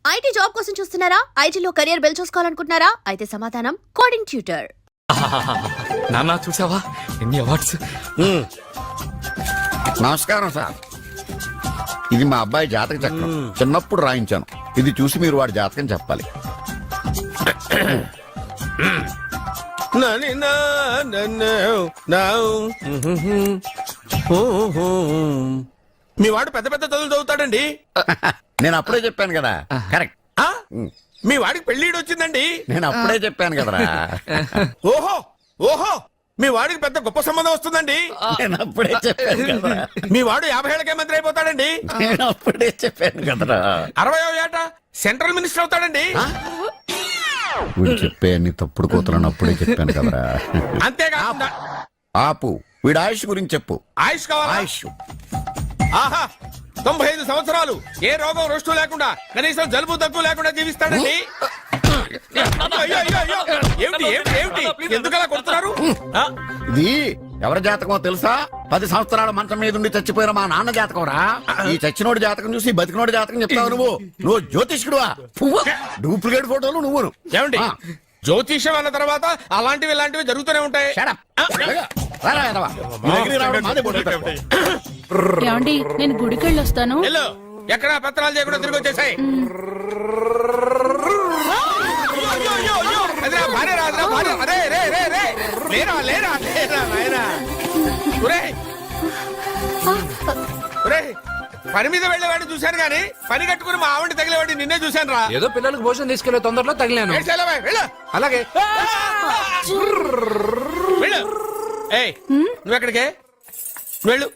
IT job కోసం చూస్తున్నారా? ఐటీలో కెరియర్ బిల్డ్ చూసుకోవాలనుకుంటున్నారా? అయితే సమాధానం కోడింగ్ ట్యూటర్. నాన్న చూసావా ఎన్ని అవార్డ్స్. నమస్కారం సార్. ఇది మా అబ్బాయి జాతక చక్రం. చిన్నప్పుడు రాయించాను. ఇది చూసి మీరు వాడి జాతకం చెప్పాలి. మీ వాడు పెద్ద పెద్ద చదువులు చదువుతాడండి. నేను అప్పుడే చెప్పాను కదా. కరెక్ట్. మీ వాడికి పెళ్లిడు వచ్చిందండి. నేను అప్పుడే చెప్పాను కదరా. ఓహో ఓహో మీ వాడికి పెద్ద గొప్ప సంబంధం వస్తుందండి. నేను అప్పుడే చెప్పాను కదరా. మీ వాడు 50 ఏళ్ళకే మంత్రి అయిపోతాడండి. నేను అప్పుడే చెప్పాను కదరా. 60వ ఏట సెంట్రల్ మినిస్టర్ అవుతాడండి. వీడు చెప్పే అన్ని తప్పుడు కూతురని అప్పుడే చెప్పాను కదరా. అంతేకాకుండా ఆపు. వీడి ఆయుష్ గురించి చెప్పు. ఆయుష్ కావాలా? ఆయుష్ ఆహా 95 సంవత్సరాలు ఏ రోగం రుష్టు లేకుండా కనీసం జలుబు దగ్గు లేకుండా జీవిస్తాడండి. అయ్యో, అయ్యో, అయ్యో. ఏమిటి ఏమిటి ఏమిటి ఎందుకలా కొడుతున్నారు? ఇది ఎవరి జాతకమో తెలుసా? 10 సంవత్సరాల మంచం మీద ఉండి చచ్చిపోయిన మా నాన్న జాతకం రా. ఈ చచ్చినోడి జాతకం చూసి బతికినోడి జాతకం చెప్తావు నువ్వు జ్యోతిష్కుడువా? డూప్లికేట్ ఫోటోలు నువ్వు. ఏమండి జ్యోతిష్యం అన్న తర్వాత అలాంటివి ఇలాంటివి జరుగుతూనే ఉంటాయి. ఏమండి నేను గుడికెళ్ళి వస్తాను. వెళ్ళు. ఎక్కడ పత్రాలు చేయకుండా తిరిగి వచ్చేసాయి. పని మీద వెళ్ళేవాడిని చూశాను గానీ పని కట్టుకుని మా ఆవిడ తగిలేవాడిని నిన్నే చూశాను రా. ఏదో పిల్లలకు భోజనం తీసుకెళ్లే తొందరలో తగిలాను. అలాగే నువ్వెక్కడికే? వెళ్ళు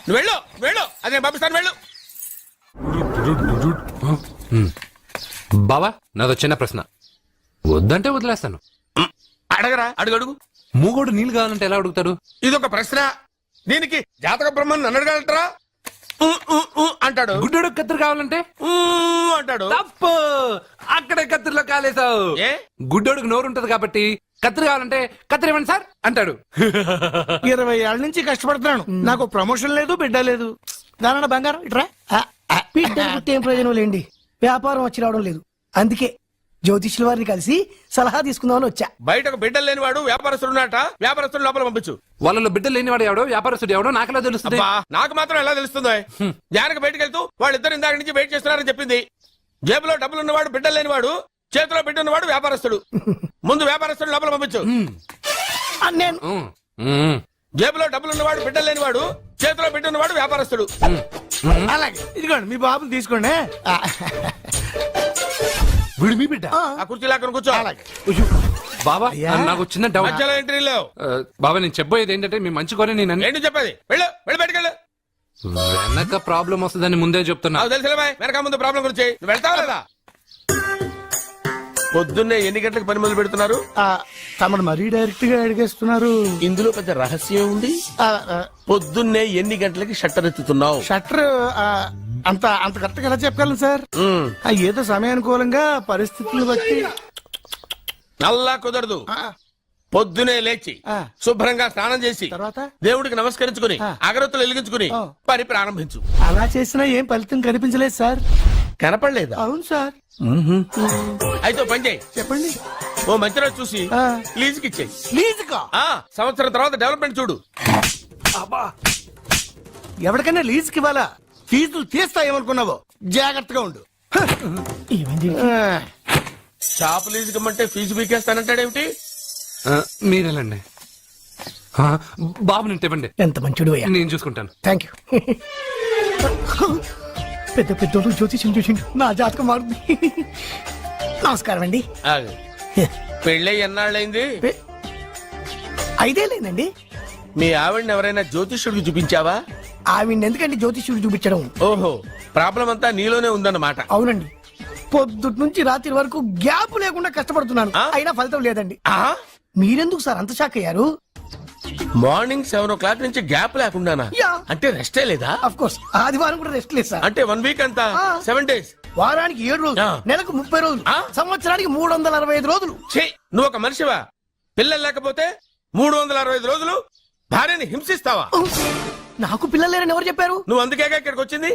నువ్వు వెళ్ళు వెళ్ళు. అదే పంపిస్తాను వెళ్ళు. బావా నాదో చిన్న ప్రశ్న. వద్దంటే వదిలేస్తాను. అడగరా అడుగు అడుగు. మూగోడు నీళ్ళు కావాలంటే ఎలా అడుగుతాడు? ఇదొక ప్రశ్న. దీనికి జాతక బ్రహ్మను నన్ను అడగలటరా? అంటాడు. గుడ్డోడు కత్తిరి కావాలంటే అంటాడు. తప్పు. అక్కడే కత్తిరిలో కాలేసావు. ఏ గుడ్డోడికి నోరు ఉంటది కాబట్టి కత్తిరి కావాలంటే కత్తిరి ఇవ్వండి సార్ అంటాడు. 20 ఏళ్ల నుంచి కష్టపడుతున్నాను. నాకు ప్రమోషన్ లేదు, బిడ్డ లేదు. దానన్న బంగారం ఇట్రా. బిడ్డ పుట్టి ఏం ప్రయోజనం లేండి. వ్యాపారం వచ్చి రావడం లేదు. అందుకే జ్యోతిష్యుల వారిని కలిసి సలహా తీసుకుందామని వచ్చా. బయటకు బిడ్డలు లేనివాడు వ్యాపారస్తుడు ఉన్నట. వ్యాపారస్తుడు లోపల పంపించు. వాళ్ళలో బిడ్డలు లేనివాడు ఎవడో వ్యాపారస్తుడు ఎవడో నాకెలా తెలుస్తుంది? నాకు మాత్రం ఎలా తెలుస్తుందో? జానకి బయటకు వెళ్తూ వాళ్ళిద్దరు ఇందాక నుంచి వెయిట్ చేస్తున్నారని చెప్పింది. జేబులో డబ్బులు ఉన్నవాడు బిడ్డలు లేనివాడు, చేతిలో బిడ్డ ఉన్నవాడు వ్యాపారస్తుడు. ముందు వ్యాపారస్తుడు లోపల పంపించు. నేను జేబులో డబ్బులు ఉన్నవాడు బిడ్డలు లేనివాడు, చేతిలో బిడ్డ ఉన్నవాడు వ్యాపారస్తుడు. అలాగే ఇదిగోండి మీ బాబుని తీసుకోండి. వీడు మీ బిడ్డ? ఆ కుర్చీ లాక్కను కూర్చో. బాబా నాకు చిన్న డౌట్. మధ్యలో ఎంట్రీ లేవు. బాబా నేను చెప్పబోయేది ఏంటంటే మీ మంచి కొని నేను ఏంటి చెప్పేది? వెళ్ళు వెళ్ళి బయటకు వెళ్ళు. వెనక ప్రాబ్లం వస్తుందని ముందే చెప్తున్నా. నాకు తెలుసులే బాయ్. వెనక ముందు ప్రాబ్లం గురించి నువ్వు వెళ్తావా లేదా? పొద్దున్నే ఎన్ని గంటలకు పని మొదలు పెడుతున్నారు? తమను మరీ డైరెక్ట్ గా అడిగేస్తున్నారు. ఇందులో పెద్ద రహస్యం ఉంది. పొద్దున్నే ఎన్ని గంటలకి షట్టర్ ఎత్తుతున్నావు? షట్టర్ అంత అంత కరెక్ట్ గా ఎలా చెప్పగలను సార్? ఏదో సమయానుకూలంగా పరిస్థితులు బట్టి. నల్లా కుదరదు. పొద్దునే లేచి శుభ్రంగా స్నానం చేసి తర్వాత దేవుడికి నమస్కరించుకుని అగరత్తులు వెలిగించుకుని పని ప్రారంభించు. అలా చేసినా ఏం ఫలితం కనిపించలేదు సార్. కనపడలేదా? అవును సార్. అయితే పని చేయి. చెప్పండి. ఓ మంచి రోజు చూసి లీజుకి ఇచ్చేయి. లీజుకా? సంవత్సరం తర్వాత డెవలప్మెంట్ చూడు. ఎవరికైనా లీజుకి ఇవ్వాలా? ఫీజులు తీస్తాయేమనుకున్నావో? జాగ్రత్తగా ఉండు. షాప్ లీజుకి ఇమ్మంటే ఫీజు పీకేస్తానంటాడేమిటి? మీరేలండి బాబు. నేను ఇవ్వండి. ఎంత మంచిడు అయ్యా. నేను చూసుకుంటాను. Thank you. పెద్ద పెద్దోడు జ్యోతిష్యం చూసిండు. నా జాతకం మారుంది. నమస్కారం అండి. పెళ్ళై ఎన్నాళ్ళైంది? 5 ఏళ్ళైందండి. మీ ఆవిడని ఎవరైనా జ్యోతిష్యుడికి చూపించావా? ఆవిడ ఎందుకండి జ్యోతిష్యుడు చూపించడం? ఓహో ప్రాబ్లం అంతా నీలోనే ఉందన్నమాట. అవునండి. పొద్దుటి నుంచి రాత్రి వరకు గ్యాప్ లేకుండా కష్టపడుతున్నాను. అయినా ఫలితం లేదండి. మీరెందుకు సార్ అంత షాక్ అయ్యారు? మార్నింగ్ 7 o'clock నుంచి గ్యాప్ లేకుండానా? అంటే రెస్టే లేదా? ఆఫ్ కోర్స్ ఆదివారం కూడా రెస్ట్ లేదు సార్. అంటే 1 week అంతా 7 days. వారానికి 7 రోజులు, నెలకు 30 రోజులు, సంవత్సరానికి 365 రోజులు. నువ్వు ఒక మనిషివా? పిల్లలు లేకపోతే 365 రోజులు భార్యని హింసిస్తావా? నాకు పిల్లలు లేరని ఎవరు చెప్పారు? నువ్వు అందుకేగా ఇక్కడికి వచ్చింది.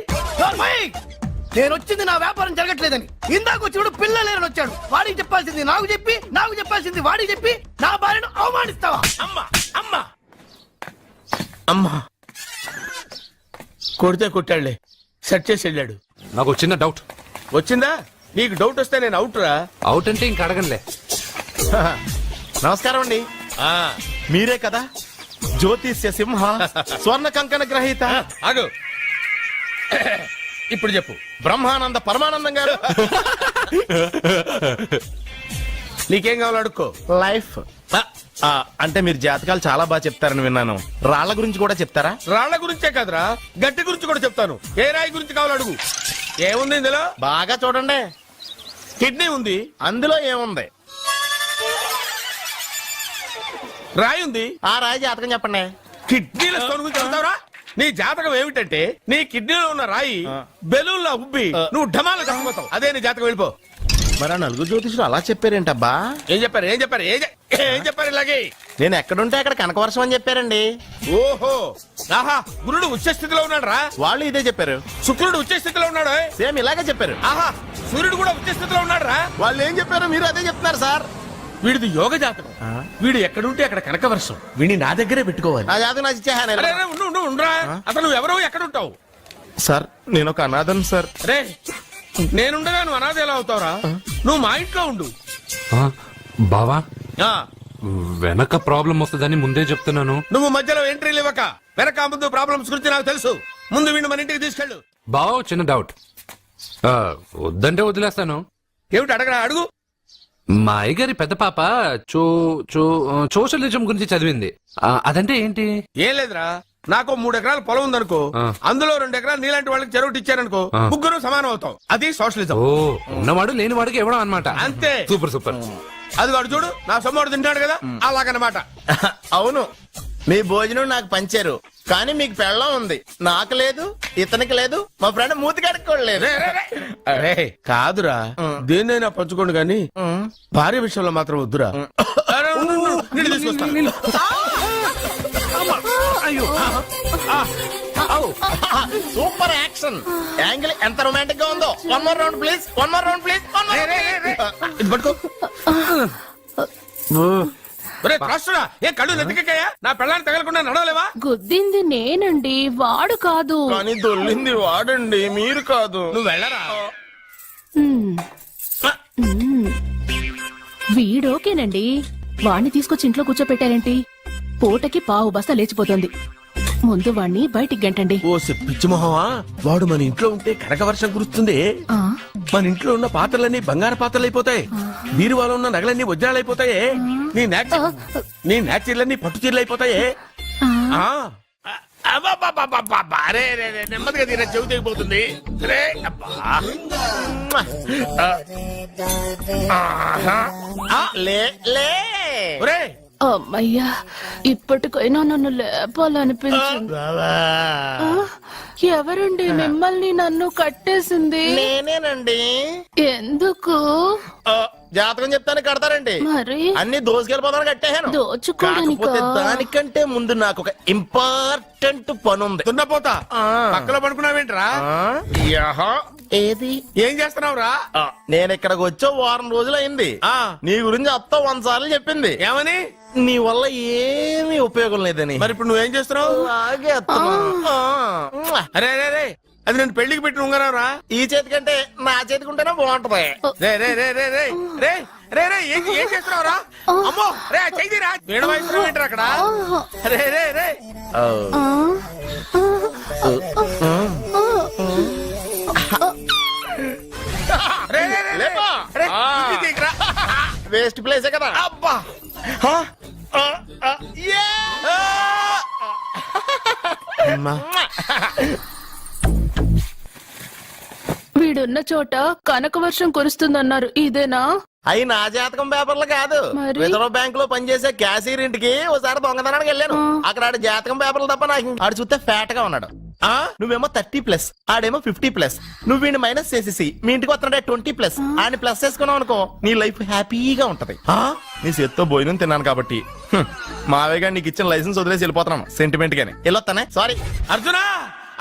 నేను వచ్చింది నా వ్యాపారం జరగట్లేదని. ఇందాక వచ్చినప్పుడు పిల్ల లేరని వచ్చాడు. వాడికి చెప్పాల్సింది నాకు చెప్పి, నాకు చెప్పాల్సింది వాడికి చెప్పి నా భార్యను అవమానిస్తావా? అమ్మా అమ్మా అమ్మా కొడితే కొట్టాడులే, సెట్ చేసి వెళ్ళాడు. నాకు చిన్న డౌట్. వచ్చిందా? నీకు డౌట్ వస్తే నేను అవుట్ రా. అవుట్ అంటే ఇంక అడగనులే. నమస్కారం అండి. మీరే కదా జ్యోతిష్య సింహ స్వర్ణ కంకణ గ్రహీత? ఆగు. ఇప్పుడు చెప్పు. బ్రహ్మానంద పరమానందం గారు. నీకేం కావాలో అడుక్కో. లైఫ్ అంటే మీరు జాతకాలు చాలా బాగా చెప్తారని విన్నాను. రాళ్ల గురించి కూడా చెప్తారా? రాళ్ల గురించే కాదురా, గట్టి గురించి కూడా చెప్తాను. ఏ రాయి గురించి కావాలో అడుగు. ఏముంది ఇందులో? బాగా చూడండి. కిడ్నీ ఉంది. అందులో ఏముంది? రాయి ఉంది. ఆ రాయి జాతకం చెప్పండి. కిడ్నీల స్టోన్ గురించి చెప్తావురా? నీ జాతకం ఏమిటంటే నీ కిడ్నీలో ఉన్న రాయి బెలూన్లా ఉబ్బి నువ్వు ఢమాల చచ్చిపోతావు. అదే నీ జాతకం. వెళ్ళిపో. మరి ఆ నలుగురు జ్యోతిషులు అలా చెప్పారేంటబ్బా? ఏం చెప్పారు? ఏం చెప్పారు? ఏం చెప్పారు ఇలాగే? నేను ఎక్కడుంటే అక్కడ కనకవర్షం అని చెప్పారండి. ఓహో, ఆహా, గురుడు ఉచ్చ స్థితిలో ఉన్నాడు రా. వాళ్ళు ఇదే చెప్పారు. శుక్రుడు ఉచ్చ స్థితిలో ఉన్నాడు. సేమ్ ఇలాగే చెప్పారు. ఆహా, సూర్యుడు కూడా ఉచ్చ స్థితిలో ఉన్నాడు రా. వాళ్ళు ఏం చెప్పారు మీరు అదే చెప్తున్నారు సార్. వీడిది యోగ జాతకం. వీడు ఎక్కడుంటే అక్కడ కనకవర్షం. వీడిని నా దగ్గరే పెట్టుకోవాలి. ఆ జాతకం నాకు ఇచ్చేహాను. అరే, అరే, ఉండురా. అసలు నువ్వు ఎవరో ఎక్కడ ఉంటావు? సార్ నేను ఒక అనాథను సార్. రే, నేనుండగా నువ్వు అనాథ ఎలా అవుతావురా? నువ్వు మా ఇంట్లో ఉండు. ఆ, బావా ఆ, వెనక ప్రాబ్లం వస్తుందని ముందే చెప్తున్నాను. నువ్వు మధ్యలో ఎంట్రీలు ఇవ్వక. వెనక ముందు ప్రాబ్లమ్స్ గురించి నాకు తెలుసు. ముందు వీడిని మన ఇంటికి తీసుకెళ్ళు. బావా చిన్న డౌట్. వద్దంటే వదిలేస్తాను. ఏమిటి అడగరా? అడుగు. మా అయ్యగారి పెద్ద పాప సోషలిజం గురించి చదివింది. అదంటే ఏంటి? ఏం లేదురా, నాకు 3 ఎకరాల పొలం ఉందనుకో. అందులో 2 ఎకరాలు నీలాంటి వాళ్ళకి చెరువు ఇచ్చారనుకో. ముగ్గురు సమానం అవుతాం. అది సోషలిజం. ఓ, ఉన్నవాడు లేని వాడికి ఇవ్వడం అనమాట. అంతే. Super super. అది వాడు చూడు, నా సొమ్మడు తింటాడు కదా, అలాగనమాట. అవును, మీ భోజనం నాకు పంచారు, కానీ మీకు పెళ్ళం ఉంది, నాకు లేదు, ఇతనికి లేదు, మా ఫ్రెండ్ మూతి కడుక్కోలేదు. అరే కాదురా, దేన్నైనా పంచుకోండి గాని భార్య విషయంలో మాత్రం వద్దురా. అరే, ఉండు, నీళ్ళు తీసుకొస్తాను. సూపర్ యాక్షన్ యాంగిల్ ఎంత రొమాంటిక్ గా ఉందో. One more round please, one more round please. ఇది పట్టుకో. ఒరే త్రాసుడా, ఏ కళ్ళు నెత్తికెక్కాయా? నా పెళ్ళాన్ని తగలకుండా నడవలేవా? గుద్దింది నేనండి, వాడు కాదు. కానీ దొల్లింది వాడండి, మీరు కాదు. నువ్వు వెళ్ళరా. మ్మ్. మ్మ్. వీడోకేనండి. వాణ్ణి తీసుకొచ్చి ఇంట్లో కూర్చోపెట్టారేంటి? పూటకి పావు బస్తా లేచిపోతుంది. ముందు వాణ్ణి బయటికి గంటండి. ఓ పిచ్చి మొహమా, వాడు మన ఇంట్లో ఉంటే కనక వర్షం కురుస్తుంది. ఆ, మన ఇంట్లో ఉన్న పాత్రలన్నీ బంగారు పాత్రలు అయిపోతాయి. బీరువాలో ఉన్న నగలన్నీ వజ్రాలు అయిపోతాయి. నీ నాచీర్లన్నీ పట్టు చీరలు అయిపోతాయి. ఆ. అరే నెమ్మదిగా తీరా, చెవి తెగిపోతుంది. రే అబ్బా. లే లే ఒరే, అమ్మయ్యా, ఇప్పటికైనా నన్ను లేపాలనిపించింది. ఆ, ఎవరండి మిమ్మల్ని నన్ను కట్టేసింది? నేనేనండి. ఎందుకు? జాతకం చెప్తాను కడతారండి. మరి అన్ని దోసుకెళ్ళిపోతాను కట్టేహాను. దోచుకోడానికా? కాకపోతే దానికంటే ముందు నాకు ఒక ఇంపార్టెంట్ పని ఉంది. దున్నపోతా పక్కలో పడుకున్నావేంట్రా? ఏది? ఏం చేస్తున్నావురా? నేను ఇక్కడికి వచ్చే వారం రోజులు అయింది. నీ గురించి అత్త 100 సార్లు చెప్పింది. ఏమని? నీ వల్ల ఏమీ ఉపయోగం లేదని. మరి ఇప్పుడు నువ్వేం చేస్తున్నావు? అలాగే అత్తమా. అరే రే రే, అది నేను పెళ్లికి పెట్టిన ఉంగరం రా. ఈ చేతి కంటే నా చేతికి ఉంటేనే బాగుంటది. రే రే రే రే రే రే రే రే ఏం చేస్తున్నావు రా? అమ్మో రే, చెయ్యిరా. వీణ వాయిస్తున్నావు ఏంట్రా అక్కడ? రే రే రే రే రే రే లేపా. రే, ఇది తీయకురా. వేస్ట్ ప్లేసే కదా. అబ్బా. యే! వీడున్న చోట కనక వర్షం కురుస్తుందన్నారు, ఇదేనా? అయి నా జాతకం పేపర్లు కాదు. మరి? రిజర్వ్ బ్యాంక్ లో పనిచేసే క్యాషియర్ ఇంటికి ఒకసారి దొంగతనానికి వెళ్ళాను. అక్కడ ఆడి జాతకం పేపర్లు తప్ప నాకు ఆడు చూస్తే ఫ్యాట్ గా ఉన్నాడు. నువ్వేమో 30+, ఆడేమో 50+. నువ్వు వీడిని మైనస్ చేసేసి మీ ఇంటికి వస్తున్నాడే 20+. ఆయన ప్లస్ చేసుకున్నావు అనుకో, నీ లైఫ్ హ్యాపీగా ఉంటది. నీ చేత్తో భోజనం తిన్నాను కాబట్టి మావయ్య గారు నీకు ఇచ్చిన లైసెన్స్ వదిలేసి వెళ్ళిపోతున్నాను సెంటిమెంట్ గానే. వెళ్ళొస్తానే. సారీ. అర్జునా,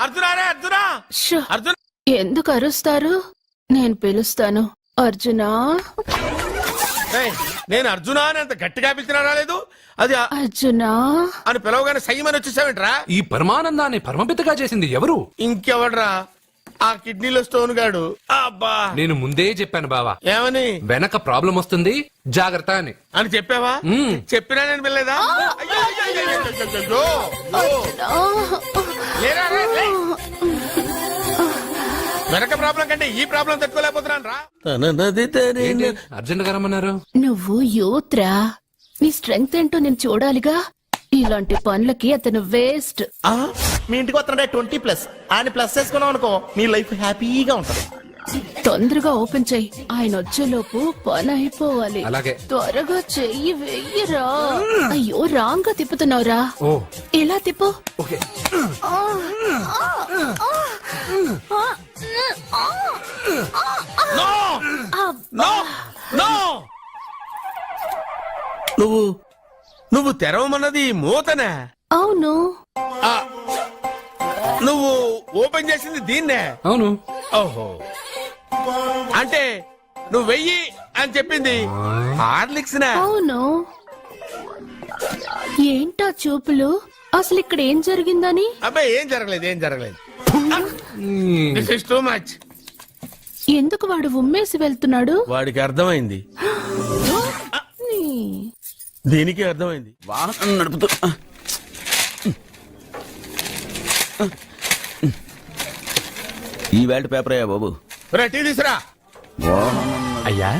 అర్జునా రే, అర్జునా, షో, అర్జున్. ఎందుకు అరుస్తారు? నేను పిలుస్తాను. అర్జునా, ఏయ్, నేను అర్జునా అని అంత గట్టిగా పిలిచినా రాలేదు. అది అర్జునా. అని పిలవగానే సైమని వచ్చేసావేంట్రా? ఈ పరమానందాన్ని పరమపితగా చేసింది ఎవరు? ఇంకెవడ్రా? ఆ కిడ్నీలో స్టోన్ గాడు. అబ్బా, నేను ముందే చెప్పాను బావా, ఏమని వెనక ప్రాబ్లం వస్తుంది జాగ్రత్త అని. అని చెప్పావా? మ్మ్. చెప్పినా నేను వెళ్ళలేదా? అయ్యో, అయ్యో, అయ్యో, అయ్యో, అయ్యో, అయ్యో. లేరా, లే. వెనక ప్రాబ్లం కంటే ఈ ప్రాబ్లం తట్టుకోలేకపోతున్నాను రా. ఏంటి అర్జెంట్ గా రమ్మన్నారు? నువ్వు యూత్రా, నీ స్ట్రెంగ్త్ ఏంటో నేను చూడాలిగా. ఇలాంటి పనులకి అతను వేస్ట్. ఆ, మీ ఇంటికి వస్తుంటే 20+. ఆయన ప్లస్ చేసుకున్నావు అనుకో, నీ లైఫ్ హ్యాపీగా ఉంటది. తొందరగా ఓపెన్ చెయ్యి, ఆయన వచ్చేలోపు పని అయిపోవాలి. అలాగే. త్వరగా చెయ్యి వెయ్యరా. అయ్యో, రాంగ్ గా తిప్పుతున్నావురా. ఓ ఇలా తిప్పు. ఓకే. No, no. నువ్వు తెరవమన్నది మూతనే. అవును. ఆ, నువ్వు ఓపెన్ చేసింది దీన్నే. అవును. ఓహో, అంటే నువ్వు వెయ్యి అని చెప్పింది హార్లిక్స్ నే. అవును. ఏంటా చూపులు? అసలు ఇక్కడ ఏం జరిగిందని? అబ్బాయి ఏం జరగలేదు, ఏం జరగలేదు. This is too much. ఎందుకు వాడు ఉమ్మేసి వెళ్తున్నాడు? వాడికి అర్థమైంది, దీనికి అర్థమైంది. వాహనం నడుపుతూ ఈ వేల్ట్ పేపర్ అయ్యా బాబు. రా, టీ తీసురా. అయ్యా,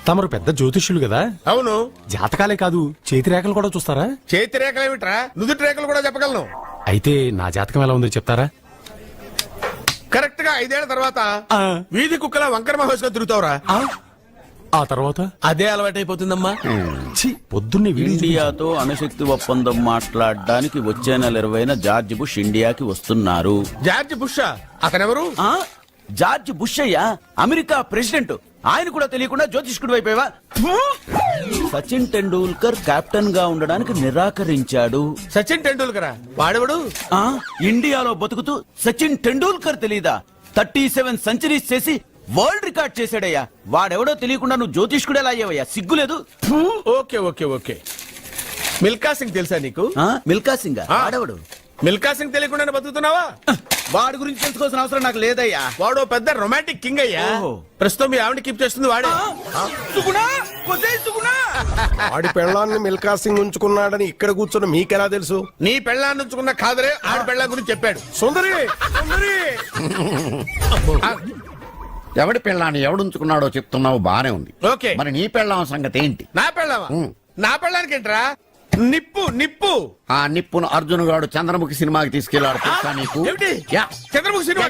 తమరు పెద్ద జ్యోతిష్యులు కదా, అవును. జాతకాలే కాదు చేతి రేఖలు కూడా చూస్తారా? చేతి రేఖలు ఏమిట్రా, నుదుటి రేఖలు కూడా చెప్పగలను. అయితే నా జాతకం ఎలా ఉందో చెప్తారా? కరెక్ట్ గా 5 ఏళ్ల తర్వాత వీధి కుక్కల వంకర మహోత్సవం తిరుగుతావురా. ఆ తర్వాత అదే అలవాటైపోతుందమ్మా. ఛీ, పొద్దున్నే ఇండియాతో అణుశక్తి ఒప్పందం మాట్లాడడానికి వచ్చే నెల 20న జార్జ్ బుష్ ఇండియాకి వస్తున్నారు. జార్జ్ బుషా? అతనెవరు? ఆ? జార్జ్ బుష్ అయ్యా, అమెరికా ప్రెసిడెంట్. ఆయన కూడా తెలియకుండా జ్యోతిష్కుడు వైపోయావా? సచిన్ టెండూల్కర్ కెప్టెన్ గా ఉండడానికి నిరాకరించాడు. సచిన్ టెండూల్కరా? వాడెవడు? ఆ ఇండియాలో బతుకుతూ సచిన్ టెండూల్కర్ తెలీదా? 37 సెంచరీస్ చేసి వరల్డ్ రికార్డ్ చేశాడయ్యా. వాడెవడో తెలియకుండా నువ్వు జ్యోతిష్కుడు ఎలా అయ్యావయ్యా? సిగ్గులేదు. Okay okay okay. Milkha Singh తెలుసా నీకు? మిల్కా సింగ్ ఆ. వాడెవడు? మిల్కా సింగ్ తెలియకుండా బతుకుతున్నావా? వాడి గురించి తెలుసుకోవాల్సిన అవసరం నాకు లేదయ్యా. వాడు పెద్ద రొమాంటిక్ కింగ్ అయ్యా. ఓహో. ప్రస్తుతం మీ ఆవిడ కీప్ చేస్తుంది వాడే. ఆడి పెళ్ళాన్ని మిల్కా సింగ్ ఉంచుకున్నాడని ఇక్కడ కూర్చొని మీకెలా తెలుసు? నీ పెళ్ళాన్ని ఉంచుకున్న కాదరే ఆడి పెళ్ళాం గురించి చెప్పాడు. సుందరి సుందరి ఎవడి పెళ్ళాన్ని ఎవడుంచుకున్నాడో చెప్తున్నావు, బానే ఉంది. ఓకే. మరి నీ పెళ్ళాం సంగతి ఏంటి? నా పెళ్ళావా? నా పెళ్ళానికి ఏంట్రా? నిప్పు నిప్పు. ఆ నిప్పును అర్జున్ గాడు చంద్రముఖి సినిమాకి తీసుకెళ్లాడు తెలుసా నీకు? ఏమిటి? యా. చంద్రముఖి సినిమా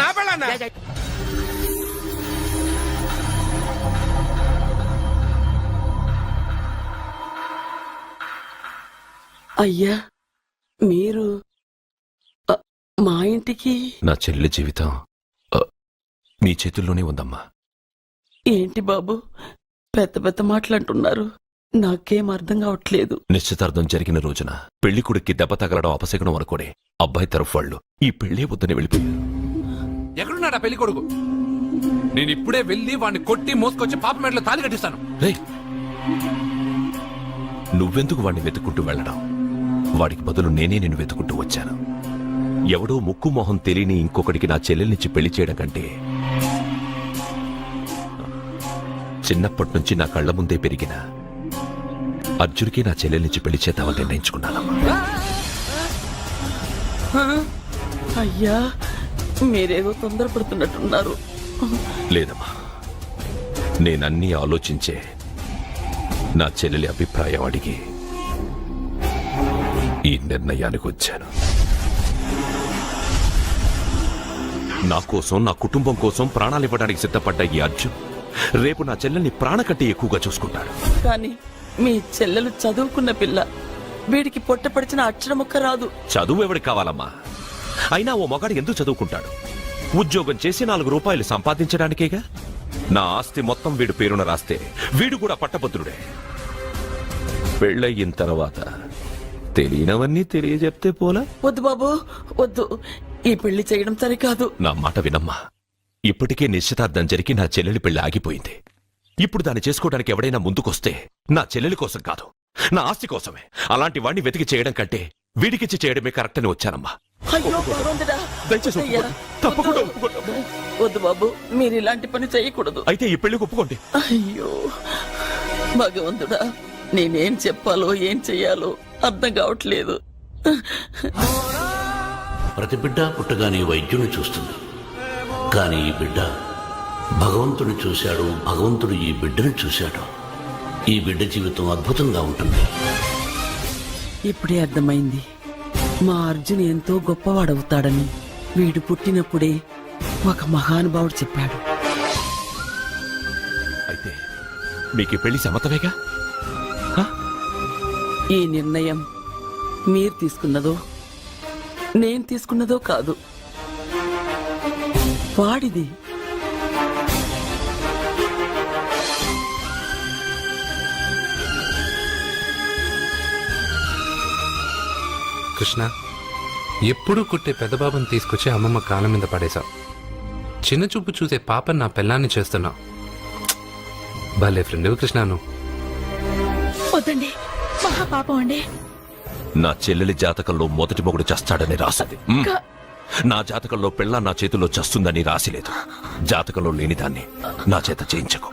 నా పెళ్ళాన్నా? అయ్యా, మీరు మా ఇంటికి నా చెల్లి జీవితం మీ చేతుల్లోనే ఉందమ్మా. ఏంటి బాబు పెద్ద పెద్ద మాటలంటున్నారు? నాకేం అర్థం కావట్లేదు. నిశ్చితార్థం జరిగిన రోజున పెళ్లి కొడుక్కి దెబ్బ తగలడం అపశకునం అనుకోడే అబ్బాయి తరఫు వాళ్ళు ఈ పెళ్లే వద్దని వెళ్ళిపోయారు. ఎక్కడున్నాడా పెళ్లి కొడుకు? నేను ఇప్పుడే వెళ్ళి వాడిని కొట్టి మోసుకొచ్చి పాప మెడలో తాళి కట్టిస్తాను. రేయ్, నువ్వెందుకు వాడిని వెతుక్కుంటూ వెళ్ళడం? వాడికి బదులు నేనే నిన్ను వెతుకుంటూ వచ్చాను. ఎవడో ముక్కు మొహం తెలియని ఇంకొకడికి నా చెల్లెల్నిచ్చి పెళ్లి చేయడం కంటే చిన్నప్పటి నుంచి నా కళ్ల ముందే పెరిగిన అర్జున్కి నా చెల్లెల్నిచ్చి పెళ్లి చేద్దామని నిర్ణయించుకున్నానమ్మా. అయ్యా, మీరేదో తొందరపడుతున్నట్టున్నారు. లేదమ్మా, నేనన్నీ ఆలోచించే నా చెల్లెలి అభిప్రాయం అడిగి ఈ నిర్ణయానికి వచ్చాను. నా కోసం, నా కుటుంబం కోసం ప్రాణాలు ఇవ్వడానికి సిద్ధపడ్డ ఈ అర్జున్ రేపు నా చెల్లెల్ని ప్రాణ కంటే ఎక్కువగా చూసుకుంటాడు. కానీ మీ చెల్లెలు చదువుకున్న పిల్ల, వీడికి పొట్టపడిచిన అక్షరం ఒక్క రాదు. చదువు ఎవడికి కావాలమ్మా? అయినా ఓ మగాడు ఎందుకు చదువుకుంటాడు? ఉద్యోగం చేసి 4 రూపాయలు సంపాదించడానికేగా. నా ఆస్తి మొత్తం వీడు పేరున రాస్తే వీడు కూడా పట్టభద్రుడే. పెళ్ళయిన తర్వాత తెలియనవన్నీ తెలియజెప్తే పోలా? వద్దు బాబు వద్దు, ఈ పెళ్లి చేయడం సరికాదు. నా మాట వినమ్మా. ఇప్పటికే నిశ్చితార్థం జరిగి నా చెల్లెలి పెళ్లి ఆగిపోయింది. ఇప్పుడు దాన్ని చేసుకోవడానికి ఎవడైనా ముందుకొస్తే నా చెల్లెలి కోసం కాదు, నా ఆస్తి కోసమే. అలాంటి వాణ్ణి వెతికి చేయడం కంటే వీడికిచ్చి చేయడమే కరెక్ట్ అని వచ్చానమ్మా. అయ్యో భగవంతుడా. దయచేసి అయ్యా, తప్పకుండా ఒప్పుకోండి. వద్దు బాబు, మీరు ఇలాంటి పని చేయకూడదు. అయితే ఈ పెళ్లికి ఒప్పుకోండి. అయ్యో భగవంతుడా, నేనేం చెప్పాలో ఏం చెయ్యాలో అర్థం కావట్లేదు. ప్రతి బిడ్డ పుట్టగానే వైద్యుని చూస్తుంది, కానీ ఈ బిడ్డ భగవంతుడు చూశాడు, భగవంతుడు ఈ బిడ్డను చూశాడు. ఈ బిడ్డ జీవితం అద్భుతంగా ఉంటుంది. ఇప్పుడే అర్థమైంది, మా అర్జున్ ఎంతో గొప్పవాడవుతాడని. వీడు పుట్టినప్పుడే ఒక మహానుభావుడు చెప్పాడు. అయితే మీకు ఈ పెళ్లి సమ్మతమేగా? ఈ నిర్ణయం మీరు తీసుకున్నదో నేను తీసుకున్నదో కాదు, వాడిది. కృష్ణ, ఎప్పుడూ కుట్టే పెద్దబాబుని తీసుకొచ్చి అమ్మమ్మ కాళ్ళ మీద పడేశావు. చిన్న చూపు చూసే పాపని నా పెళ్ళాన్ని చేస్తున్నావు. భలే ఫ్రెండ్ కృష్ణ నువ్వు. వద్దండి, మహా పాపం అండి. నా చెల్లెలి జాతకంలో మొదటి మొగుడు చస్తాడని రాసింది. నా జాతకంలో పెళ్ళ నా చేతిలో చస్తుందని రాసిలేదు. జాతకంలో లేనిదాన్ని నా చేత చేయించకు.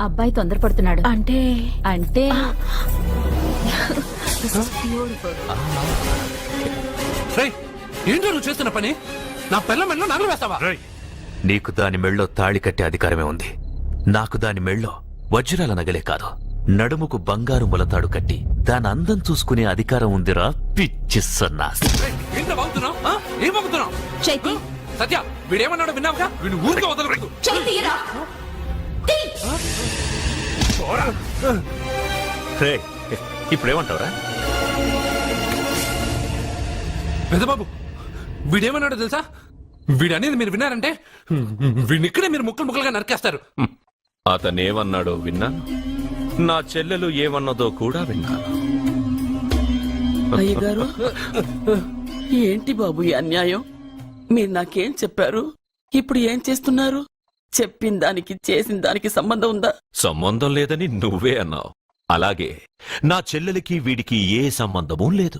అబ్బాయి తొందరపడుతున్నాడు. అంటే అంటే ఏంటో నువ్వు చేస్తున్న పని? నా పిల్ల మెళ్ళో నగలు వేస్తావా? నీకు దాని మెళ్ళో తాళి కట్టే అధికారమే ఉంది. నాకు దాని మెళ్ళో వజ్రాల నగలే కాదు, నడుముకు బంగారు ములతాడు కట్టి దాని అందం చూసుకునే అధికారం ఉందిరా పిచ్చి సన్నాసి. ఏంటో బాగుతున్నావు? ఏం బాగుతున్నావు? చైతి, సత్య, వీడేమన్నాడో విన్నావుగా? వీడు ఊరికే వదలకూడదు. ఇప్పుడేమంటావురా? పెద్దబాబు, వీడేమన్నాడో తెలుసా? వీడనేది మీరు విన్నారంటే వీడిని ఇక్కడే మీరు ముక్కలు ముక్కలుగా నరికేస్తారు. అతనేమన్నాడో విన్నాను, నా చెల్లెలు ఏమన్నదో కూడా విన్నాను. అయ్యగారు, ఏంటి బాబు ఈ అన్యాయం? మీరు నాకేం చెప్పారు, ఇప్పుడు ఏం చేస్తున్నారు? చెప్పిన దానికి చేసిన దానికి సంబంధం ఉందా? సంబంధం లేదని నువ్వే అన్నావు. అలాగే నా చెల్లెలికి వీడికి ఏ సంబంధమూ లేదు.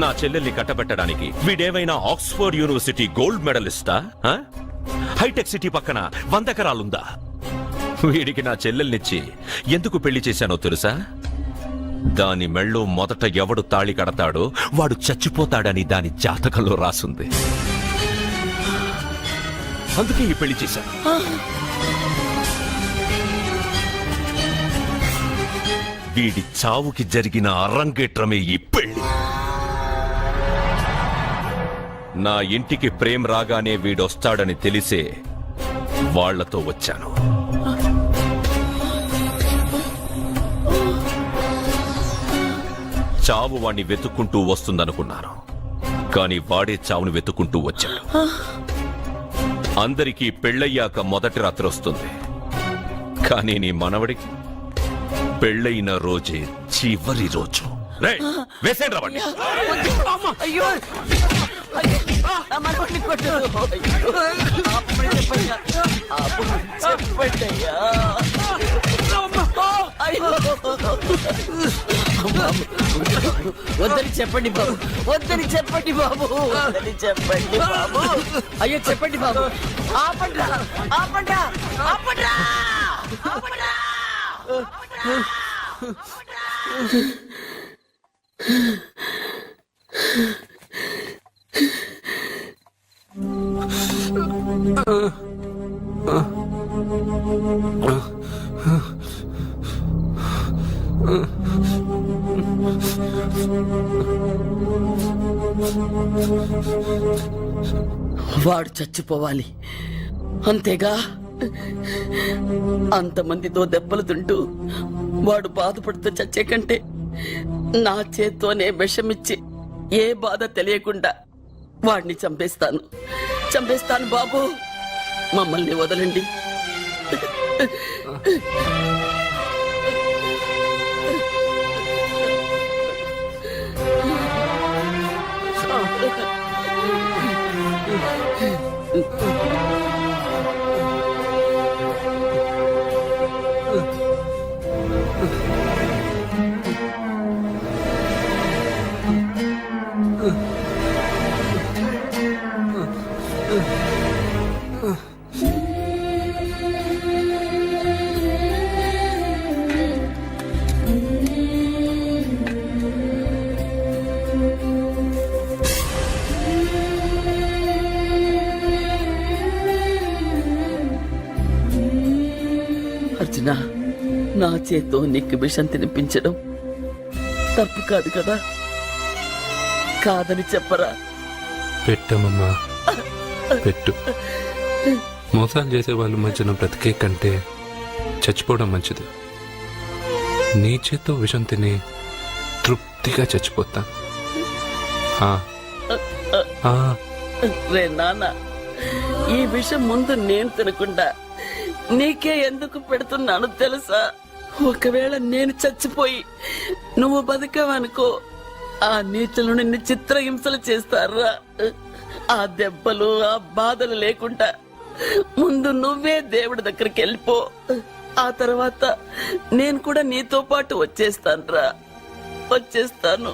నా చెల్లెల్ని కట్టబెట్టడానికి వీడేమైనా ఆక్స్ఫర్డ్ యూనివర్సిటీ గోల్డ్ మెడలిస్టా? హైటెక్ సిటీ పక్కన 100 ఎకరాలుందా? వీడికి నా చెల్లెల్నిచ్చి ఎందుకు పెళ్లి చేశానో తెలుసా? దాని మెళ్ళో మొదట ఎవడు తాళి కడతాడో వాడు చచ్చిపోతాడని దాని జాతకంలో రాసుంది. అందుకే ఈ పెళ్లి చేశాను. వీడి చావుకి జరిగిన అరంగేట్రమే ఈ పెళ్లి. నా ఇంటికి ప్రేమ్ రాగానే వీడొస్తాడని తెలిసే వాళ్లతో వచ్చాను. చావు వాణ్ణి వెతుక్కుంటూ వస్తుందనుకున్నాను, కానీ వాడే చావును వెతుక్కుంటూ వచ్చాడు. అందరికీ పెళ్ళయ్యాక మొదటి రాత్రి వస్తుంది, కానీ నీ మనవడికి పెళ్ళైన రోజే చివరి రోజు. వేసేయండి రావండి. అయ్యో, నా మనవడిని కొట్టు. అప్పుడే చెప్పయ్యా, అప్పుడు చెప్పండయ్యా. వద్దని చెప్పండి బాబు, వద్దని చెప్పండి బాబు, వద్దని చెప్పండి బాబు. అయ్యో చెప్పండి బాబు. ఆపండ్రా, ఆపండ్రా, ఆపండ్రా, ఆపండ్రా. వాడు చచ్చిపోవాలి అంతేగా? అంతమందితో దెబ్బలు తింటూ వాడు బాధపడుతూ చచ్చే కంటే నా చేత్తోనే విషమిచ్చి ఏ బాధ తెలియకుండా వాడిని చంపేస్తాను. చంపేస్తాను బాబు, మమ్మల్ని వదలండి. అర్జున, నా చేత్తో నీకు విషం తినిపించడం తప్పు కాదు కదా? కాదని చెప్పరా? పెట్టమ్మా, పెట్టు. మోసాలు చేసే వాళ్ళ మధ్యన బ్రతికే కంటే చచ్చిపోవడం మంచిది. నీ చేత్తో విషం తిని తృప్తిగా చచ్చిపోతా. రే నాన్న, ఈ విషయం ముందు నేను తినకుండా నీకే ఎందుకు పెడుతున్నాను తెలుసా? ఒకవేళ నేను చచ్చిపోయి నువ్వు బతికావనుకో, ఆ నీచులు నిన్ను చిత్రహింసలు చేస్తారా? ఆ దెబ్బలు, ఆ బాధలు లేకుండా ముందు నువ్వే దేవుడి దగ్గరికి వెళ్ళిపో. ఆ తర్వాత నేను కూడా నీతో పాటు వచ్చేస్తాను. వచ్చేస్తాను.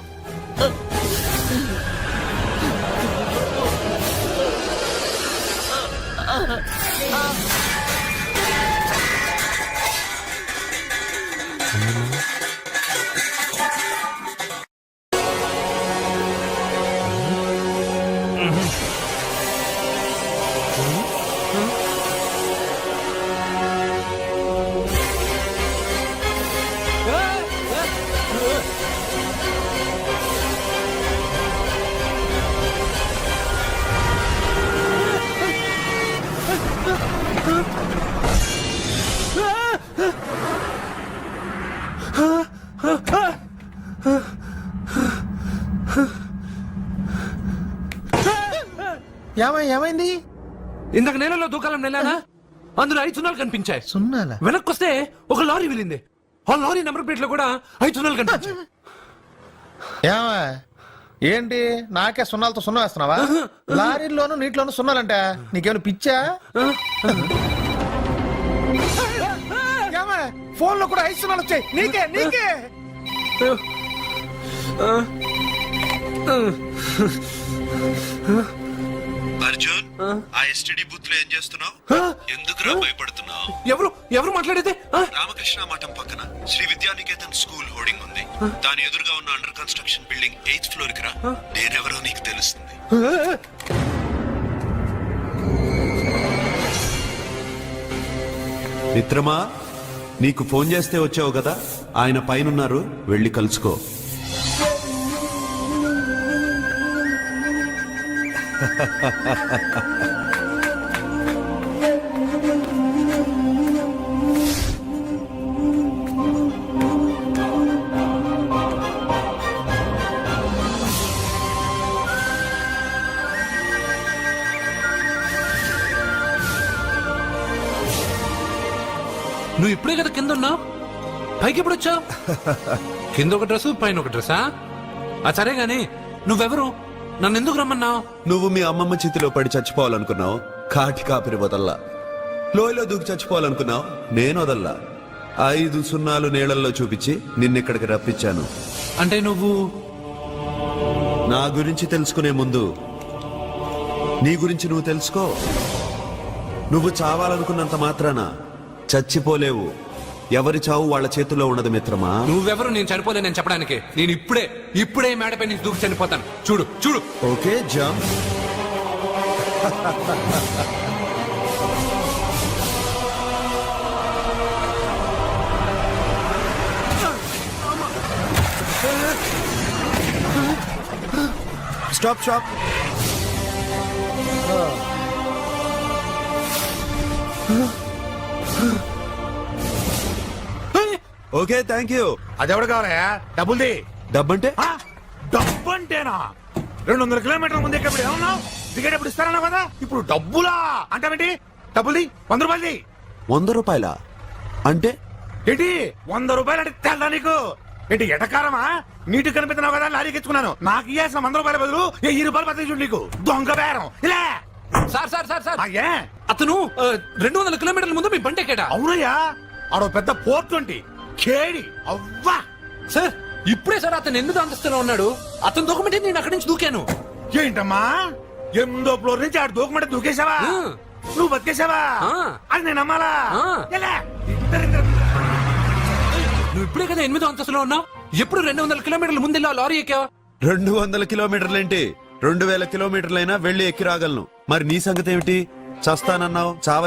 ఏమైంది? ఇందాక నేలలో దూకాలం నెలానా, అందులో 5 సున్నాలు కనిపించాయి. సున్నాలా? వెనక్కొస్తే ఒక లారీ వెళ్ళింది. ఆ లారీ నెంబర్ ప్లేట్ లో కూడా 5 సున్నాలు కనిపించాయి. ఏంటి నాకే సున్నాలతో సున్నా వేస్తున్నావా? లారీల్లోనూ నీటిలోనూ సున్నాలంటే నీకేమైనా పిచ్చా? ఫోన్ లో కూడా 5 సున్నాలు వచ్చాయి. నీకే అర్జున్, ఆ ఎస్టీడీ బూత్ లో ఏం చేస్తున్నావు? ఎందుకురా భయపడుతున్నావు? ఎవరు మాట్లాడేది? రామకృష్ణ మఠం పక్కన శ్రీ విద్యానికేతన్ స్కూల్ హోర్డింగ్ ఉంది. దాని ఎదురుగా ఉన్న under construction building 8th floor కి రా. నేనెవరో నీకు తెలుస్తుంది. మిత్రమా, నీకు ఫోన్ చేస్తే వచ్చావు కదా, ఆయన పైనున్నారు, వెళ్ళి కలుసుకో. నువ్వు ఇప్పుడే కదా కింద ఉన్నావు, పైకి ఎప్పుడు వచ్చావు? కింద ఒక డ్రెస్, పైన ఒక డ్రెస్సా? సరే గాని నువ్వెవరు? నన్ను ఎందుకు రమ్మన్నావు? నువ్వు మీ అమ్మమ్మ చేతిలో పడి చచ్చిపోవాలనుకున్నావు, కాటి కాపిరి వదల్లా. లోయలో దూకి చచ్చిపోవాలనుకున్నావు, నేను వదల్లా. 5 సున్నాలు నీళ్ళల్లో చూపించి నిన్నెక్కడికి రప్పించాను. అంటే నువ్వు నా గురించి తెలుసుకునే ముందు నీ గురించి నువ్వు తెలుసుకో. నువ్వు చావాలనుకున్నంత మాత్రాన చచ్చిపోలేవు. ఎవరి చావు వాళ్ళ చేతుల్లో ఉండదు మిత్రమా. నువ్వెవరు నేను చనిపోలేనని చెప్పడానికి? నేను ఇప్పుడే మేడపై నుంచి దూకి చనిపోతాను. చూడు. Okay, jump. Stop. Okay, thank you. అది ఎవడు కావాలయా? డబ్బుల్ది. డబ్బంటే డబ్బు అంటేనా? 200 కిలోమీటర్ల ముందు ఎక్కడ ఏమన్నావు? దిగేటప్పుడు ఇస్తారన్నా కదా ఇప్పుడు డబ్బులా అంటావేంటి? డబ్బులు 100 రూపాయలు 100 రూపాయల అంటే ఏంటి 100 రూపాయలు అంటే తెల్దా నీకు? ఏంటి ఎటకారమా? నీటి కనిపిస్తున్నావు కదా లారీకి ఎత్తుకున్నాను. నాకు ఇయ్యాల్సిన 100 రూపాయల బదులు 1000 రూపాయలు బదిలీ చూడు నీకు. దొంగ బేరం ఇలా. సార్ సార్ సార్ సార్ అయ్యే అతను 200 కిలోమీటర్ల ముందు మీ బండి ఎక్కాడా? అవునయ్యా, ఆడో పెద్ద పోర్ట్ వంటి కేడి అవ్వా. సార్ ఇప్పుడే సార్ అతను 8వ అంతస్తులో ఉన్నాడు. అతను దూకమంటే నేను అక్కడి నుంచి దూకాను. ఏంటమ్మా 8వ ఫ్లోర్ నుంచి ఆడు దూకమంటే దూకేశావా? నువ్వు బతికేశావా? అది నేను నమ్మాలా? ఎలా? నువ్వు ఇప్పుడే కదా 8వ అంతస్తులో ఉన్నావు. ఎప్పుడు 200 కిలోమీటర్ల ముందు ఇలా లారీ ఎక్కావా? 200 కిలోమీటర్లేంటి 2000 కిలోమీటర్లైనా వెళ్ళి ఎక్కి రాగలను. మరి నీ సంగతి ఏమిటి? చస్తానన్నావు, చావ